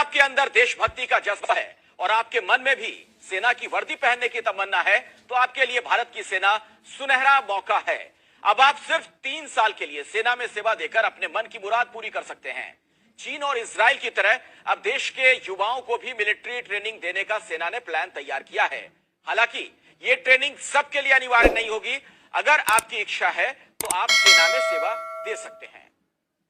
आपके अंदर देशभक्ति का जज्बा है और आपके मन में भी सेना की वर्दी पहनने की तमन्ना है, तो आपके लिए भारत की सेना सुनहरा मौका है। अब आप सिर्फ 3 साल के लिए सेना में सेवा देकर अपने मन की मुराद पूरी कर सकते हैं। चीन और इजराइल की तरह अब देश के युवाओं को भी मिलिट्री ट्रेनिंग देने का सेना ने प्लान तैयार किया है। हालांकि ये ट्रेनिंग सबके लिए अनिवार्य नहीं होगी। अगर आपकी इच्छा है तो आप सेना में सेवा दे सकते हैं।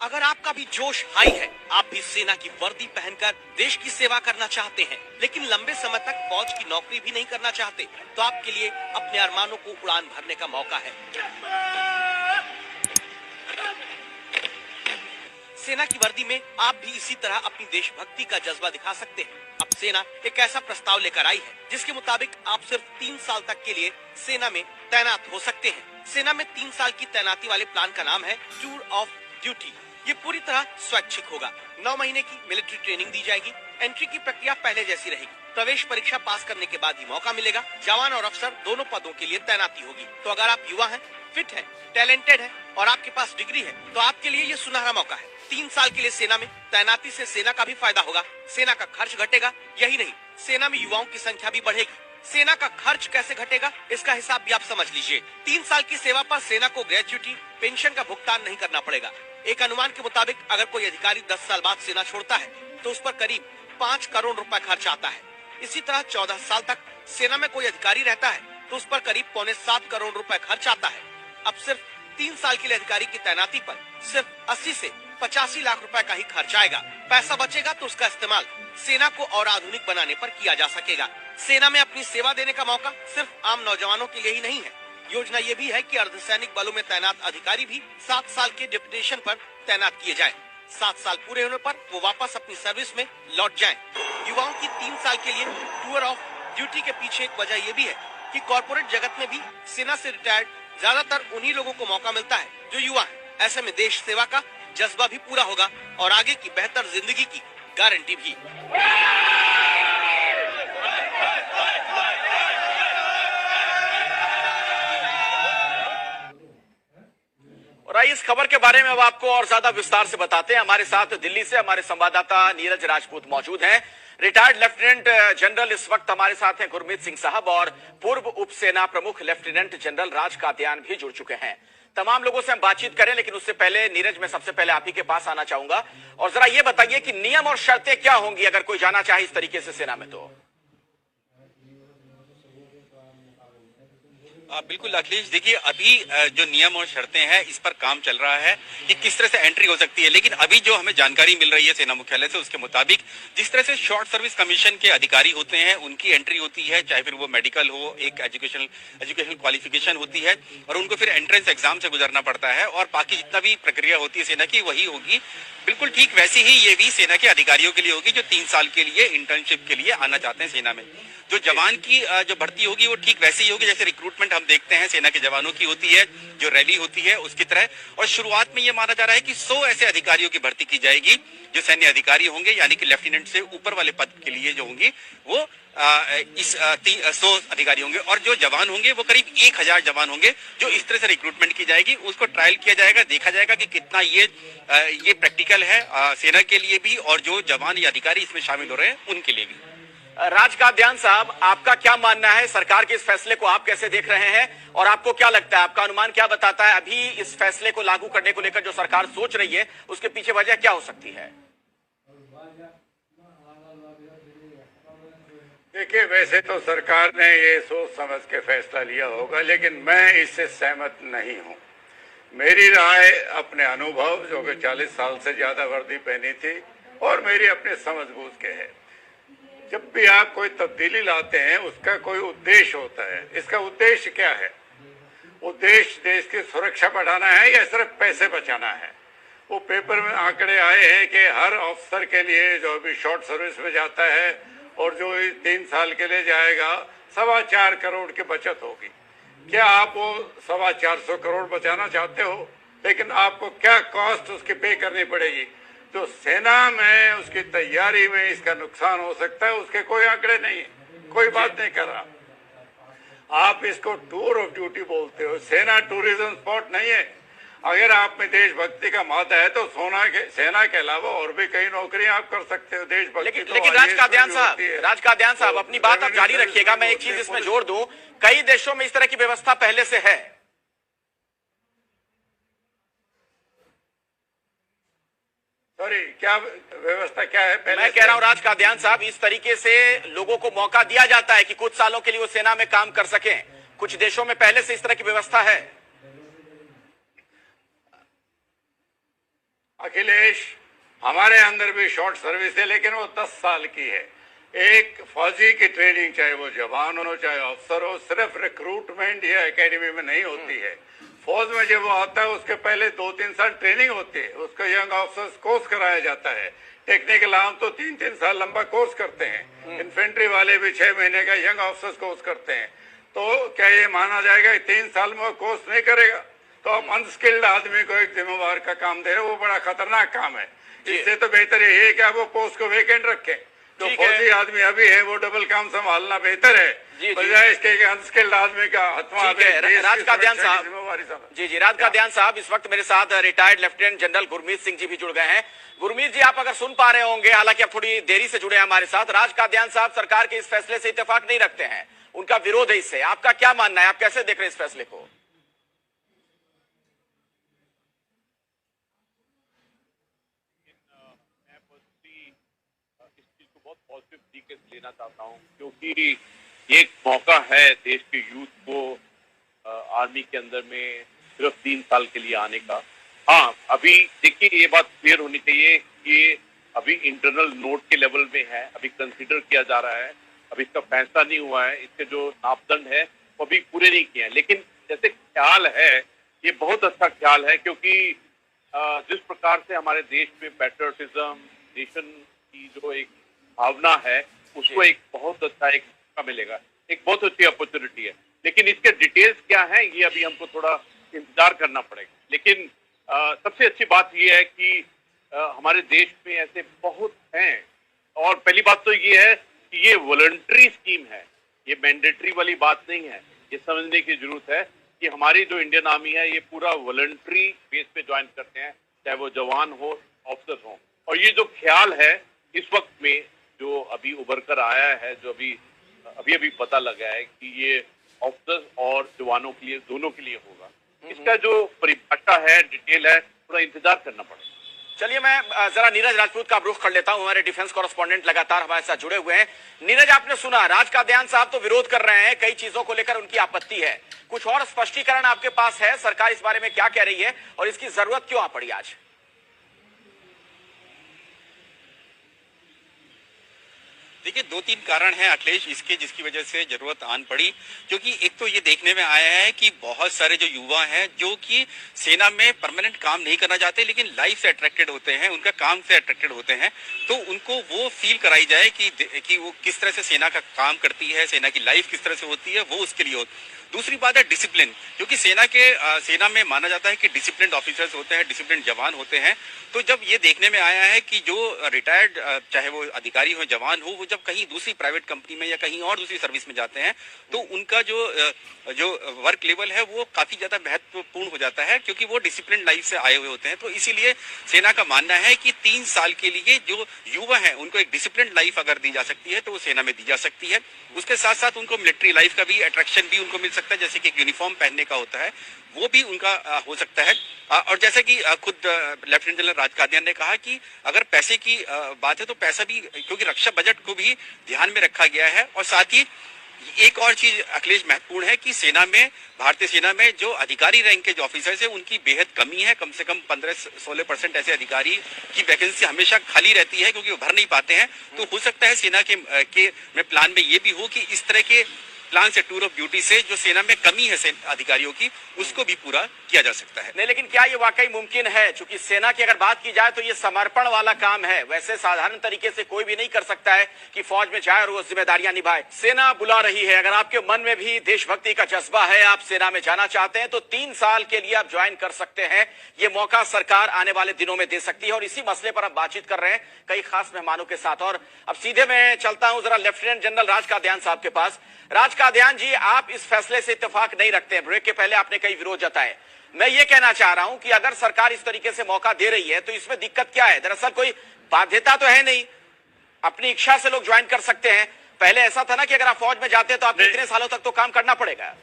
अगर आपका भी जोश हाई है, आप भी सेना की वर्दी पहनकर देश की सेवा करना चाहते हैं, लेकिन लंबे समय तक फौज की नौकरी भी नहीं करना चाहते, तो आपके लिए अपने अरमानों को उड़ान भरने का मौका है। सेना की वर्दी में आप भी इसी तरह अपनी देशभक्ति का जज्बा दिखा सकते हैं। अब सेना एक ऐसा प्रस्ताव लेकर आई है जिसके मुताबिक आप सिर्फ 3 साल तक के लिए सेना में तैनात हो सकते हैं। सेना में 3 साल की तैनाती वाले प्लान का नाम है टूर ऑफ ड्यूटी। ये पूरी तरह स्वैच्छिक होगा। 9 महीने की मिलिट्री ट्रेनिंग दी जाएगी। एंट्री की प्रक्रिया पहले जैसी रहेगी। प्रवेश परीक्षा पास करने के बाद ही मौका मिलेगा। जवान और अफसर दोनों पदों के लिए तैनाती होगी। तो अगर आप युवा हैं, फिट हैं, टैलेंटेड हैं और आपके पास डिग्री है, तो आपके लिए ये सुनहरा मौका है। 3 साल के लिए सेना में तैनाती से सेना का भी फायदा होगा। सेना का खर्च घटेगा। यही नहीं, सेना में युवाओं की संख्या भी बढ़ेगी। सेना का खर्च कैसे घटेगा, इसका हिसाब भी आप समझ लीजिए। 3 साल की सेवा पर सेना को ग्रेच्युटी पेंशन का भुगतान नहीं करना पड़ेगा। एक अनुमान के मुताबिक अगर कोई अधिकारी 10 साल बाद सेना छोड़ता है तो उस पर करीब 5 करोड़ रुपए खर्च आता है। इसी तरह 14 साल तक सेना में कोई अधिकारी रहता है तो उस पर करीब 6.25 करोड़ रुपए खर्च आता है। अब सिर्फ 3 साल के लिए अधिकारी की तैनाती पर सिर्फ 80 से 85 लाख रुपए का ही खर्च आएगा। पैसा बचेगा तो उसका इस्तेमाल सेना को और आधुनिक बनाने पर किया जा सकेगा। सेना में अपनी सेवा देने का मौका सिर्फ आम नौजवानों के लिए ही नहीं है। योजना ये भी है कि अर्धसैनिक बलों में तैनात अधिकारी भी 7 साल के डिप्यूटेशन पर तैनात किए जाएं। 7 साल पूरे होने पर वो वापस अपनी सर्विस में लौट जाएं। युवाओं की 3 साल के लिए टूर ऑफ ड्यूटी के पीछे एक वजह ये भी है कि कॉर्पोरेट जगत में भी सेना से रिटायर्ड ज्यादातर उन्हीं लोगों को मौका मिलता है जो युवा है। ऐसे में देश सेवा का जज्बा भी पूरा होगा और आगे की बेहतर जिंदगी की गारंटी भी। और आइए इस खबर के बारे में अब आपको और ज्यादा विस्तार से बताते हैं। हमारे साथ दिल्ली से हमारे संवाददाता नीरज राजपूत मौजूद हैं। रिटायर्ड लेफ्टिनेंट जनरल इस वक्त हमारे साथ हैं गुरमीत सिंह साहब, और पूर्व उप सेना प्रमुख लेफ्टिनेंट जनरल राज कात्यायन भी जुड़ चुके हैं। तमाम लोगों से हम बातचीत करें, लेकिन उससे पहले नीरज, मैं सबसे पहले आप ही के पास आना चाहूंगा और जरा ये बताइए कि नियम और शर्तें क्या होंगी अगर कोई जाना चाहे इस तरीके से सेना में। तो बिल्कुल अखिलेश, देखिए अभी जो नियम और शर्तें हैं इस पर काम चल रहा है कि किस तरह से एंट्री हो सकती है। लेकिन अभी जो हमें जानकारी मिल रही है सेना मुख्यालय से, उसके मुताबिक जिस तरह से शॉर्ट सर्विस कमीशन के अधिकारी होते हैं उनकी एंट्री होती है, चाहे फिर वो मेडिकल हो, एक एजुकेशनल क्वालिफिकेशन होती है और उनको फिर एंट्रेंस एग्जाम से गुजरना पड़ता है और बाकी जितना भी प्रक्रिया होती है सेना की वही होगी। बिल्कुल ठीक वैसी ही ये भी सेना के अधिकारियों के लिए होगी जो 3 साल के लिए इंटर्नशिप के लिए आना चाहते हैं सेना में। जो जवान की जो भर्ती होगी वो ठीक वैसे ही होगी जैसे रिक्रूटमेंट हम देखते हैं सेना के जवानों की होती है, जो रैली होती है उसकी तरह। और शुरुआत में ये माना जा रहा है कि 100 ऐसे अधिकारियों की भर्ती की जाएगी जो सैन्य अधिकारी होंगे, यानी कि लेफ्टिनेंट से ऊपर वाले पद के लिए जो होंगी वो 100 अधिकारी होंगे। और जो जवान होंगे वो करीब 1000 जवान होंगे जो इस तरह से रिक्रूटमेंट की जाएगी। उसको ट्रायल किया जाएगा, देखा जाएगा कि कितना ये प्रैक्टिकल है सेना के लिए भी और जो जवान या अधिकारी इसमें शामिल हो रहे हैं उनके लिए भी। राज कात्यायन साहब, आपका क्या मानना है? सरकार के इस फैसले को आप कैसे देख रहे हैं और आपको क्या लगता है, आपका अनुमान क्या बताता है अभी इस फैसले को लागू करने को लेकर जो सरकार सोच रही है उसके पीछे वजह क्या हो सकती है? देखिए, वैसे तो सरकार ने ये सोच समझ के फैसला लिया होगा, लेकिन मैं इससे सहमत नहीं हूँ। मेरी राय अपने अनुभव, जो कि 40 साल से ज्यादा वर्दी पहनी थी, और मेरी अपने समझबूझ के है। जब भी आप कोई तब्दीली लाते हैं उसका कोई उद्देश्य होता है। इसका उद्देश्य क्या है? उद्देश्य देश की सुरक्षा बढ़ाना है या सिर्फ पैसे बचाना है? वो पेपर में आंकड़े आए हैं कि हर अफसर के लिए जो अभी शॉर्ट सर्विस में जाता है और जो 3 साल के लिए जाएगा 4.25 करोड़ की बचत होगी। क्या आप वो 425 करोड़ बचाना चाहते हो? लेकिन आपको क्या कॉस्ट उसकी पे करनी पड़ेगी? तो सेना में उसकी तैयारी में इसका नुकसान हो सकता है, उसके कोई आंकड़े नहीं है, कोई बात नहीं कर रहा। आप इसको टूर ऑफ ड्यूटी बोलते हो, सेना टूरिज्म स्पॉट नहीं है। अगर आप में देशभक्ति का मत है तो सेना के अलावा और भी कई नौकरियां आप कर सकते हो। देशभक्ति लेकिन राज कादियान साहब अपनी बात आप जारी रखिएगा। मैं एक चीज इसमें जोड़ दूं, कई देशों में इस तरह की व्यवस्था पहले से है। सॉरी, क्या व्यवस्था क्या है पहले? मैं कह रहा हूं राज कादियान साहब, इस तरीके से लोगों को मौका दिया जाता है कि कुछ सालों के लिए वो सेना में काम कर सकें। कुछ देशों में पहले से इस तरह की व्यवस्था है। अखिलेश, हमारे अंदर भी शॉर्ट सर्विस है, लेकिन वो 10 साल की है। एक फौजी की ट्रेनिंग, चाहे वो जवान हो चाहे अफसर हो, सिर्फ रिक्रूटमेंट या एकेडमी में नहीं होती है। फौज में जब वो आता है उसके पहले 2-3 साल ट्रेनिंग होती है, उसका यंग ऑफिसर्स कोर्स कराया जाता है। टेक्निकल आर्म तो 3-3 साल लंबा कोर्स करते हैं। इन्फेंट्री वाले भी 6 महीने का यंग ऑफिसर्स कोर्स करते हैं। तो क्या ये माना जाएगा कि 3 साल में वो कोर्स नहीं करेगा तो हम अनस्किल्ड आदमी को एक जिम्मेवार का काम दे रहे हैं? वो बड़ा खतरनाक काम है। इससे तो बेहतर ये है कि आप वो पोस्ट को वेकेंट रखें। जो फौजी आदमी अभी है वो डबल काम संभालना बेहतर है, बजाय इसके अनस्किल्ड आदमी का आत्मा। राज कादियान साहब जी, राज कादियान साहब, इस वक्त मेरे साथ retired lieutenant general Gurmeet Singh ji भी जुड़ गए हैं। गुरमीत जी, आप अगर सुन पा रहे होंगे, हालांकि आप थोड़ी देरी से जुड़े हैं हमारे साथ। राज कादियान साहब सरकार के इस फैसले से इत्तेफाक नहीं रखते हैं, उनका विरोध है इससे। आपका क्या मानना है, आप कैसे देख रहे हैं इस फैसले को? बहुत पॉजिटिव तरीके से लेना चाहता हूं, क्योंकि ये एक मौका है देश के यूथ को आर्मी के अंदर में सिर्फ 3 साल के लिए आने का। हाँ, अभी देखिए ये बात क्लियर होनी चाहिए कि अभी इंटरनल नोट के लेवल में है, अभी कंसीडर किया जा रहा है, अभी इसका फैसला नहीं हुआ है, इसके जो मापदंड है वो अभी पूरे नहीं किए हैं। लेकिन जैसे ख्याल है, ये बहुत अच्छा ख्याल है, क्योंकि जिस प्रकार से हमारे देश में पैट्रियोटिज्म, नेशन की जो एक भावना है, उसको एक बहुत अच्छा एक मौका मिलेगा, एक बहुत अच्छी अपॉर्चुनिटी है। लेकिन इसके डिटेल्स क्या हैं, ये अभी हमको थोड़ा इंतजार करना पड़ेगा। लेकिन सबसे अच्छी बात ये है कि हमारे देश में ऐसे बहुत हैं। और पहली बात तो ये है कि ये वॉलंटरी स्कीम है, ये मैंडेटरी वाली बात नहीं है। ये समझने की जरूरत है कि हमारी जो इंडियन आर्मी है ये पूरा वॉलंटरी बेस पे ज्वाइन करते हैं, चाहे वो जवान हो, ऑफिसर हो। और ये जो ख्याल है इस वक्त में जो अभी उभर कर आया है, जो अभी पता लगा है कि ये ऑफिसर्स और जवानों के लिए, दोनों के लिए होगा। इसका जो परिभाषा है, डिटेल है, थोड़ा इंतजार करना पड़ेगा। चलिए, मैं जरा नीरज राजपूत का रुख कर लेता हूं। हमारे डिफेंस कॉरेस्पॉन्डेंट लगातार हमारे साथ जुड़े हुए हैं। नीरज, आपने सुना, राज कादियान साहब तो विरोध कर रहे हैं, कई चीजों को लेकर उनकी आपत्ति है। कुछ और स्पष्टीकरण आपके पास है? सरकार इस बारे में क्या कह रही है और इसकी जरूरत क्यों आ पड़ी आज? देखिए, 2-3 कारण हैं अखिलेश इसके, जिसकी वजह से जरूरत आन पड़ी। क्योंकि एक तो ये देखने में आया है कि बहुत सारे जो युवा हैं जो कि सेना में परमानेंट काम नहीं करना चाहते, लेकिन लाइफ से अट्रैक्टेड होते हैं, उनका काम से अट्रैक्टेड होते हैं, तो उनको वो फील कराई जाए कि वो किस तरह से सेना का काम करती है, सेना की लाइफ किस तरह से होती है, वो उसके लिए हो। दूसरी बात है डिसिप्लिन, क्योंकि सेना में माना जाता है कि डिसिप्लिन ऑफिसर्स होते हैं, डिसिप्लिन जवान होते हैं। तो जब ये देखने में आया है कि जो रिटायर्ड, चाहे वो अधिकारी हो, जवान हो, वो जब कहीं दूसरी प्राइवेट कंपनी में या कहीं और दूसरी सर्विस में जाते हैं तो उनका जो वर्क लेवल है वो काफी ज्यादा महत्वपूर्ण हो जाता है, क्योंकि वो डिसिप्लिन लाइफ से आए हुए होते हैं। तो इसीलिए सेना का मानना है कि 3 साल के लिए जो युवा है उनको एक डिसिप्लिन लाइफ अगर दी जा सकती है तो वो सेना में दी जा सकती है। उसके साथ साथ उनको मिलिट्री लाइफ का भी अट्रैक्शन भी उनको मिल सकता है, जैसे कि एक यूनिफॉर्म पहनने का होता है, वो भी उनका हो सकता है। और जैसा कि खुद लेफ्टिनेंट जनरल राज कादियान ने कहा कि अगर पैसे की बात है तो पैसा भी, क्योंकि रक्षा बजट को भी ध्यान में रखा गया है। और साथ ही एक और चीज अखिलेश महत्वपूर्ण है कि सेना में, भारतीय सेना में जो अधिकारी रैंक के जो ऑफिसर्स है उनकी बेहद कमी है। कम से कम 15-16% ऐसे अधिकारी की वैकेंसी हमेशा खाली रहती है, क्योंकि वो भर नहीं पाते हैं। तो हो सकता है सेना के प्लान में ये भी हो कि इस तरह के प्लान से, टूर ऑफ ड्यूटी से जो सेना में कमी है अधिकारियों की, उसको भी पूरा किया जा सकता है। नहीं, लेकिन क्या ये वाकई मुमकिन है? चूंकि सेना की अगर बात की जाए तो ये समर्पण वाला काम है। वैसे साधारण तरीके से कोई भी नहीं कर सकता है कि फौज में जाए और वो जिम्मेदारियां निभाए। सेना बुला रही है, अगर आपके मन में भी देशभक्ति का जज्बा है, आप सेना में जाना चाहते हैं तो 3 साल के लिए आप ज्वाइन कर सकते हैं। ये मौका सरकार आने वाले दिनों में दे सकती है और इसी मसले पर आप बातचीत कर रहे हैं कई खास मेहमानों के साथ। और अब सीधे मैं चलता हूं जरा लेफ्टिनेंट जनरल राज कादियान साहब के पास। राज कादियान जी, आप इस फैसले से इत्तेफाक नहीं रखते हैं। ब्रेक के पहले आपने कई विरोध जताए। मैं ये कहना चाह रहा हूं कि अगर सरकार इस तरीके से मौका दे रही है तो इसमें दिक्कत क्या है? दरअसल कोई बाध्यता तो है नहीं, अपनी इच्छा से लोग ज्वाइन कर सकते हैं। पहले ऐसा था ना कि अगर आप फौज में जाते हैं तो आपको इतने सालों तक तो काम करना पड़ेगा।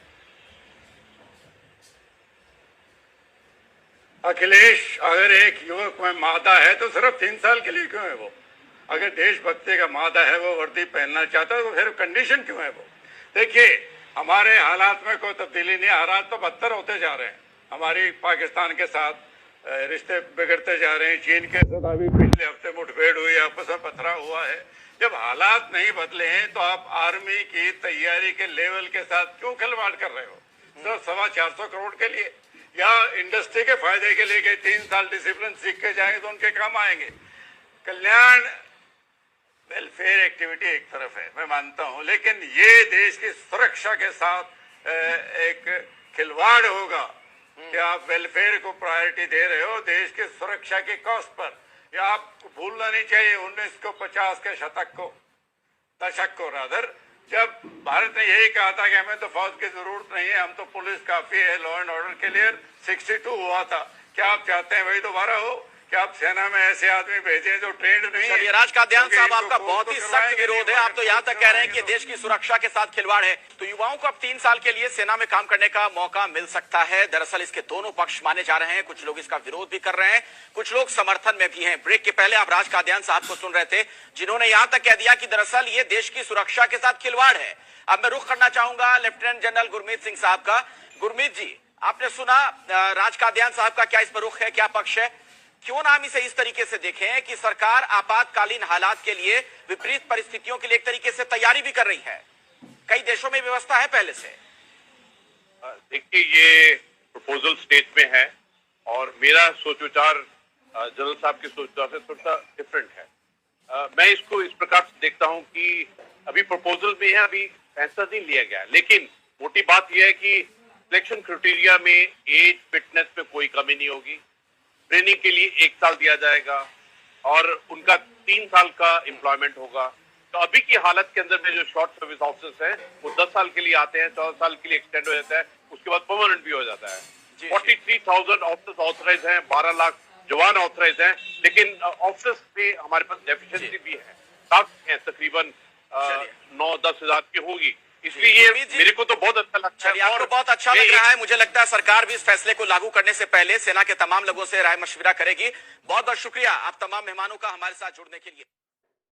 अखिलेश, अगर एक युवक में मादा है तो सिर्फ 3 साल के लिए क्यों है वो? अगर देशभक्ति का मादा है, वो वर्दी पहनना चाहता है, तो फिर कंडीशन क्यों है वो? देखिए, हमारे हालात में कोई तब्दीली नहीं, हालात तो बदतर होते जा रहे हैं। हमारी पाकिस्तान के साथ रिश्ते बिगड़ते जा रहे हैं। चीन के साथ अभी पिछले हफ्ते मुठभेड़ हुई, आपस में पथरा हुआ है। जब हालात नहीं बदले हैं तो आप आर्मी की तैयारी के लेवल के साथ क्यों खिलवाड़ कर रहे हो? सिर्फ 425 करोड़ के लिए या इंडस्ट्री के फायदे के लिए कि 3 साल डिसिप्लिन सीख के जाएंगे तो उनके काम आएंगे। कल्याण वेलफेयर एक्टिविटी एक तरफ है, मैं मानता हूं, लेकिन ये देश की सुरक्षा के साथ एक खिलवाड़ होगा कि आप वेलफेयर को प्रायोरिटी दे रहे हो देश की सुरक्षा के कॉस्ट पर। या आपको भूलना नहीं चाहिए 1950 के दशक को रादर, जब भारत ने यही कहा था कि हमें तो फौज की जरूरत नहीं है, हम तो पुलिस काफी है लॉ एंड ऑर्डर के लिए। 62 हुआ था। क्या आप चाहते हैं वही दोबारा हो? क्या आप सेना में ऐसे आदमी भेजें जो ट्रेंड नहीं है? चलिए, राज कादियान साहब, आपका बहुत ही सख्त विरोध है। आप तो यहाँ तक कह रहे हैं कि देश की सुरक्षा के साथ खिलवाड़ है। तो युवाओं को अब 3 साल के लिए सेना में काम करने का मौका मिल सकता है। दरअसल इसके दोनों पक्ष माने जा रहे हैं। कुछ लोग इसका विरोध भी कर रहे हैं, कुछ लोग समर्थन में भी हैं। ब्रेक के पहले आप राज कादियान साहब को सुन रहे थे, जिन्होंने यहाँ तक कह दिया कि दरअसल ये देश की सुरक्षा के साथ खिलवाड़ है। अब मैं रुख करना चाहूंगा लेफ्टिनेंट जनरल गुरमीत सिंह साहब का। गुरमीत जी, आपने सुना राज कादियान साहब का, क्या इस पर रुख है, क्या पक्ष है? क्यों ना हम इसे इस तरीके से देखें कि सरकार आपातकालीन हालात के लिए, विपरीत परिस्थितियों के लिए एक तरीके से तैयारी भी कर रही है। कई देशों में व्यवस्था है पहले से। देखिए, ये प्रपोजल स्टेज में है और मेरा सोच विचार जनरल साहब के सोच विचार से थोड़ा डिफरेंट है। मैं इसको इस प्रकार से देखता हूं कि अभी प्रपोजल में है, अभी फैसला नहीं लिया गया, लेकिन मोटी बात यह है कि सिलेक्शन क्राइटेरिया में एज फिटनेस में कोई कमी नहीं होगी। ट्रेनिंग के लिए 1 साल दिया जाएगा और उनका 3 साल का एम्प्लॉयमेंट होगा। तो अभी की हालत के अंदर में जो शॉर्ट सर्विस ऑफिसर्स हैं वो 10 साल के लिए आते हैं, 14 साल के लिए एक्सटेंड हो जाता है, उसके बाद परमानेंट भी हो जाता है। 43,000 ऑफिसर्स ऑथराइज हैं, 12 लाख जवान ऑथराइज हैं, लेकिन ऑफिसर्स पे हमारे पास डेफिशिएंसी भी है। तकरीबन 9-10 हजार की होगी। इसलिए मेरे को तो बहुत अच्छा लगता है। आपको बहुत अच्छा लग रहा है। मुझे लगता है सरकार भी इस फैसले को लागू करने से पहले सेना के तमाम लोगों से राय मशविरा करेगी। बहुत बहुत शुक्रिया आप तमाम मेहमानों का हमारे साथ जुड़ने के लिए।